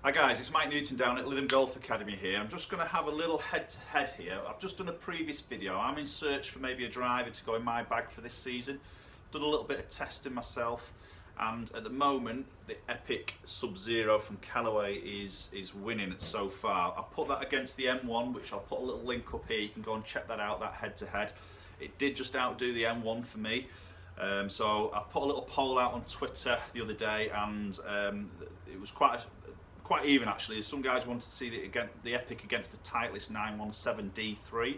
Hi guys, it's Mike Newton down at Lytham Golf Academy here. I'm just going to have a little head-to-head here. I've just done a previous video. I'm in search for maybe a driver to go in my bag for this season. Done a little bit of testing myself, and at the moment the Epic Subzero from Callaway is winning so far. I put that against the M1, which I'll put a little link up here. You can go and check that out, that head-to-head. It did just outdo the M1 for me. So I put a little poll out on Twitter the other day, and it was quite even actually. Some guys wanted to see the Epic against the Titleist 917D3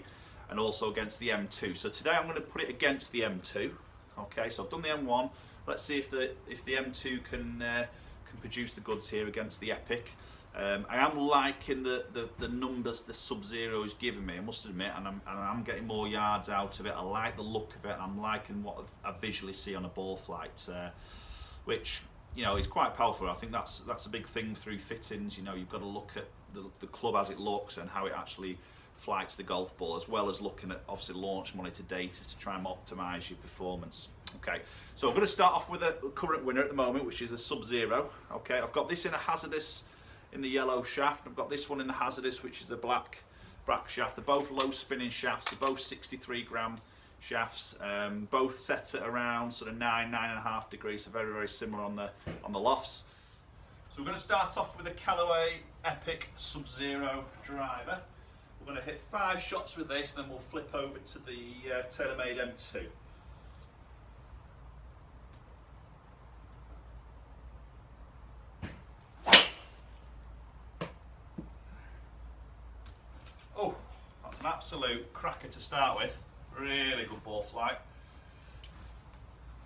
and also against the M2. So today I'm going to put it against the M2. Okay, so I've done the M1. Let's see if the M2 can produce the goods here against the Epic. I am liking the numbers the Subzero is giving me, I must admit, and I'm getting more yards out of it. I like the look of it, and I'm liking what I visually see on a ball flight, which, you know, is quite powerful. I think that's a big thing through fittings. You know, you've got to look at the club as it looks and how it actually flights the golf ball, as well as looking at obviously launch monitor data to try and optimise your performance. Okay, so I'm going to start off with a current winner at the moment, which is the Subzero. Okay, I've got this in a hazardous in the yellow shaft. I've got this one in the hazardous, which is the black shaft. They're both low spinning shafts. They're both 63 gram shafts, both set at around sort of 9.5 degrees, so very similar on the lofts. So we're going to start off with a Callaway Epic Subzero driver. We're going to hit 5 shots with this, and then we'll flip over to the TaylorMade M2. Oh, that's an absolute cracker to start with. Really good ball flight.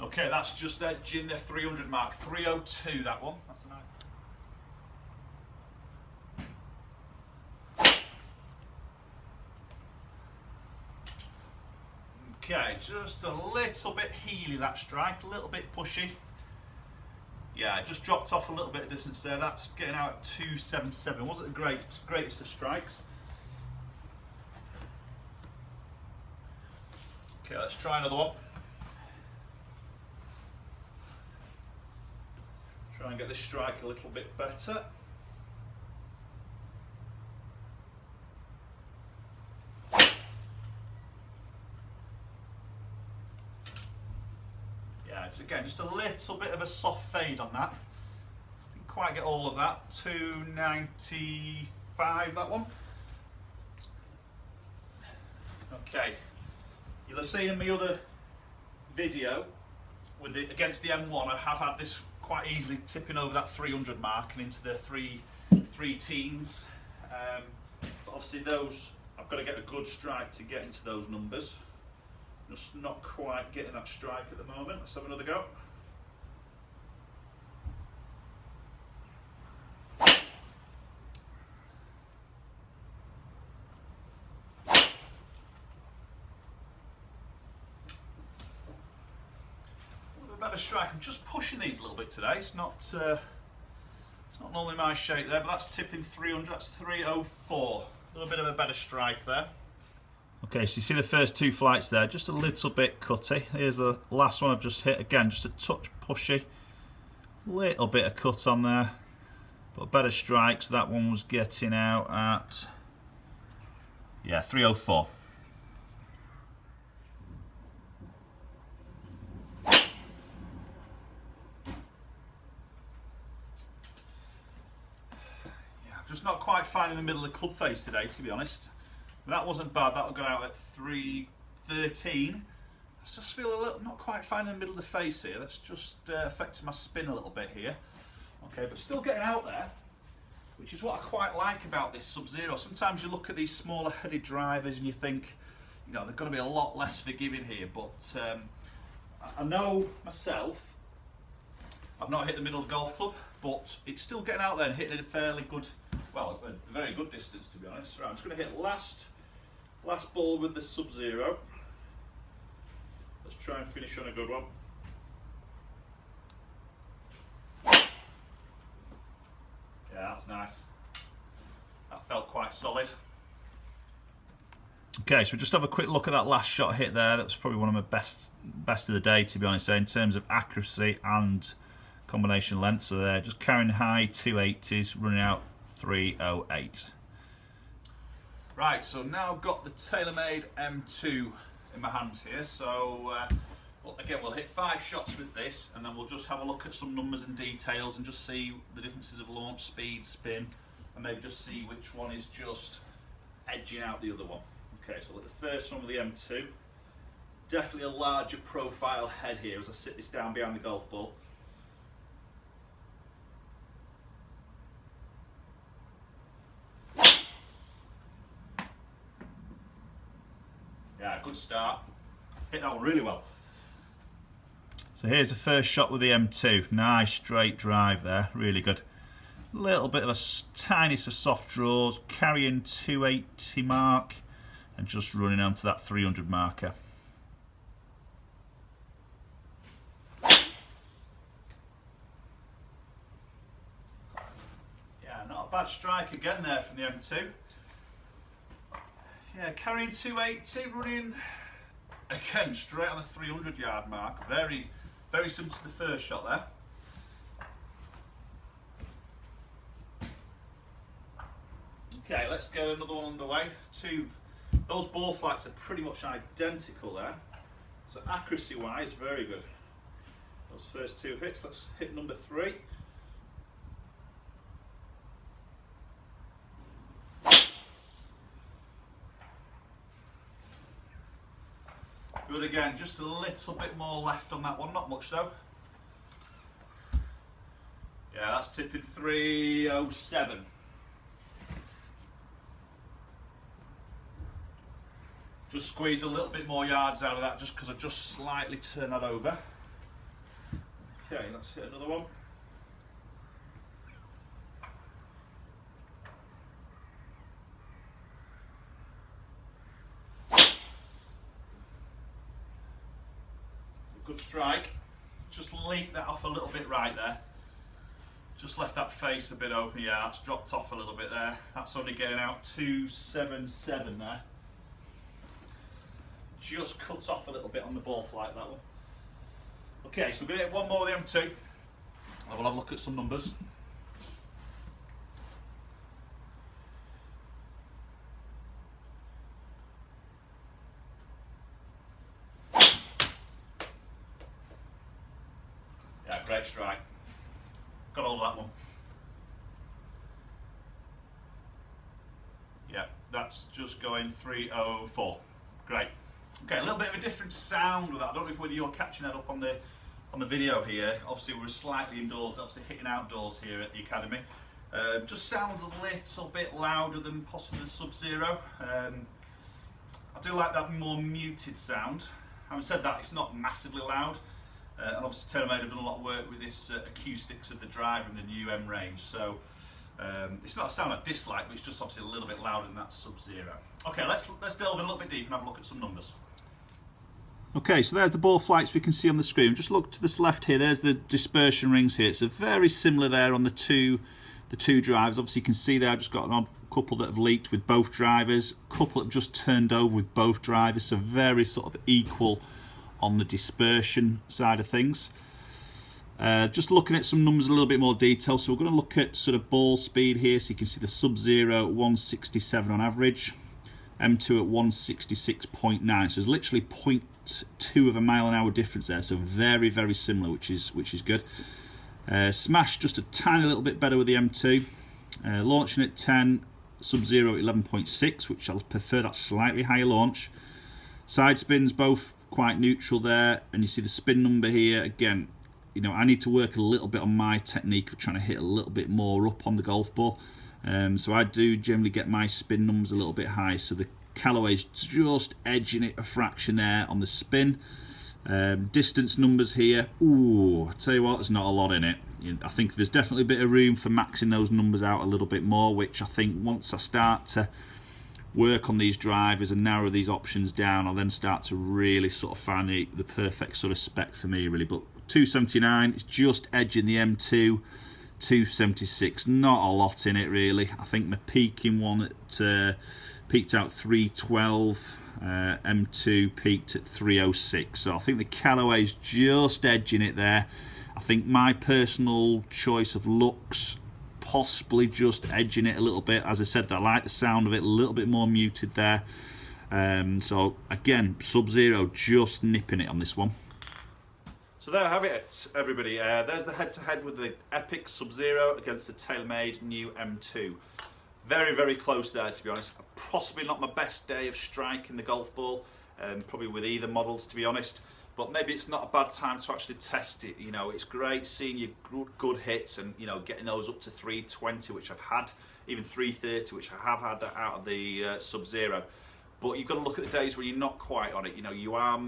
Okay, that's just edging the 300 mark. 302, that one. That's a nice. Okay, just a little bit heely that strike, a little bit pushy. Yeah, it just dropped off a little bit of distance there. That's getting out at 277. Wasn't the greatest of strikes. Okay, let's try another one. Try and get this strike a little bit better. Yeah, again, just a little bit of a soft fade on that. Didn't quite get all of that. 295, that one. Okay. You'll have seen in my other video with against the M1, I have had this quite easily tipping over that 300 mark and into the three teens. But obviously those, I've got to get a good strike to get into those numbers. Just not quite getting that strike at the moment. Let's have another go. Better strike. I'm just pushing these a little bit today. It's not normally my shape there, but that's tipping 300. That's 304. A little bit of a better strike there. Okay, so you see the first 2 flights there, just a little bit cutty. Here's the last one I've just hit. Again, just a touch pushy. Little bit of cut on there, but better strikes. That one was getting out at, yeah, 304. Just not quite finding the middle of the club face today, to be honest. That wasn't bad. That'll go out at 313. I just feel a little not quite finding the middle of the face here. That's just affecting my spin a little bit here. Okay, but still getting out there, which is what I quite like about this Subzero. Sometimes you look at these smaller headed drivers and you think, you know, they're going to be a lot less forgiving here. But I know myself, I've not hit the middle of the golf club, but it's still getting out there and hitting a fairly good, well, a very good distance, to be honest. Right, I'm just going to hit last ball with the Subzero. Let's try and finish on a good one. Yeah, that's nice. That felt quite solid. Okay, so we'll just have a quick look at that last shot hit there. That was probably one of my best of the day, to be honest, in terms of accuracy and combination length. So there, just carrying high 280s, running out 308. Right, so now I've got the TaylorMade M2 in my hands here, so well, again we'll hit 5 shots with this and then we'll just have a look at some numbers and details and just see the differences of launch, speed, spin, and maybe just see which one is just edging out the other one. Okay, so look, the first one with the M2, definitely a larger profile head here as I sit this down behind the golf ball. Yeah, good start. Hit that one really well. So here's the first shot with the M2. Nice straight drive there, really good. Little bit of a tiniest of soft draws, carrying 280 mark and just running onto that 300 marker. Yeah, not a bad strike again there from the M2. Yeah, carrying 280, running again straight on the 300 yard mark. Very, very similar to the first shot there. Okay, let's get another one underway. Those ball flights are pretty much identical there. So accuracy wise, very good. Those first 2 hits, let's hit number 3. Good again, just a little bit more left on that one, not much though. Yeah, that's tipping 307. Just squeeze a little bit more yards out of that just because I just slightly turn that over. Okay, let's hit another one. Good strike. Just leaked that off a little bit right there. Just left that face a bit open. Yeah, that's dropped off a little bit there. That's only getting out 277 there. Just cut off a little bit on the ball flight, that one. Okay, so we're going to hit one more with the M2. And we'll have a look at some numbers. Yeah, great strike. Got hold of that one. Yeah, that's just going 304. Great. Okay, a little bit of a different sound with that. I don't know if whether you're catching that up on the video here. Obviously we're slightly indoors, obviously hitting outdoors here at the Academy. Just sounds a little bit louder than possibly the Subzero. I do like that more muted sound. Having said that, it's not massively loud. And obviously TaylorMade have done a lot of work with this acoustics of the driver and the new M range. So it's not a sound I dislike, but it's just obviously a little bit louder than that Subzero. Okay, let's delve in a little bit deep and have a look at some numbers. Okay, so there's the ball flights we can see on the screen. Just look to this left here, there's the dispersion rings here. So very similar there on the two drivers. Obviously you can see there I've just got an odd couple that have leaked with both drivers, a couple that have just turned over with both drivers, so very sort of equal on the dispersion side of things. Just looking at some numbers in a little bit more detail. So we're going to look at sort of ball speed here. So you can see the Subzero at 167 on average, M2 at 166.9. So there's literally 0.2 of a mile an hour difference there. So very, very similar, which is good. Smash just a tiny little bit better with the M2. Launching at 10, Subzero at 11.6, which I'll prefer that slightly higher launch. Side spins both quite neutral there, and you see the spin number here. Again, you know, I need to work a little bit on my technique of trying to hit a little bit more up on the golf ball. So I do generally get my spin numbers a little bit high. So the Callaway's just edging it a fraction there on the spin. Distance numbers here. Ooh, I tell you what, there's not a lot in it. I think there's definitely a bit of room for maxing those numbers out a little bit more, which I think once I start to work on these drivers and narrow these options down, I'll then start to really sort of find the perfect sort of spec for me, really. But 279, it's just edging the M2. 276, not a lot in it really. I think the peaking one at peaked out 312, M2 peaked at 306. So I think the Callaway's just edging it there. I think my personal choice of looks possibly just edging it a little bit. As I said, I like the sound of it, a little bit more muted there. So again, Subzero just nipping it on this one. So there I have it, everybody. There's the head-to-head with the Epic Subzero against the TaylorMade new M2. Very, very close there, to be honest. Possibly not my best day of striking the golf ball, probably with either models, to be honest. But maybe it's not a bad time to actually test it. You know, it's great seeing your good hits and, you know, getting those up to 320, which I've had, even 330, which I have had out of the Subzero. But you've got to look at the days where you're not quite on it. You know, you are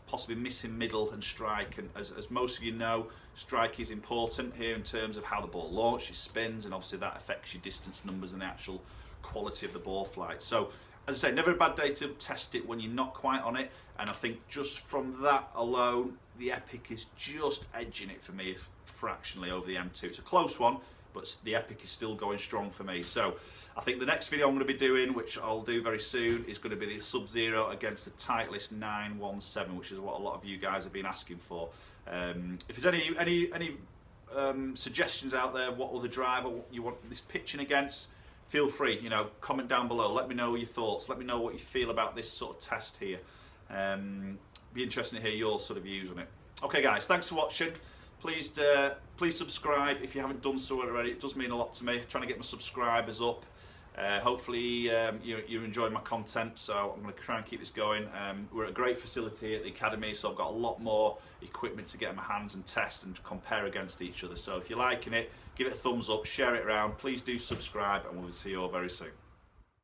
possibly missing middle and strike. And as most of you know, strike is important here in terms of how the ball launches, spins, and obviously that affects your distance numbers and the actual quality of the ball flight. So, as I say, never a bad day to test it when you're not quite on it. And I think just from that alone, the Epic is just edging it for me fractionally over the M2. It's a close one, but the Epic is still going strong for me. So I think the next video I'm going to be doing, which I'll do very soon, is going to be the Subzero against the Titleist 917, which is what a lot of you guys have been asking for. If there's any suggestions out there, what other driver you want this pitching against, feel free, you know, comment down below. Let me know your thoughts. Let me know what you feel about this sort of test here. Be interesting to hear your sort of views on it. Okay, guys, thanks for watching. Please subscribe if you haven't done so already. It does mean a lot to me. I'm trying to get my subscribers up. Hopefully you're enjoying my content, so I'm going to try and keep this going. We're at a great facility at the academy, so I've got a lot more equipment to get in my hands and test and compare against each other. So if you're liking it, give it a thumbs up, share it around. Please do subscribe, and we'll see you all very soon.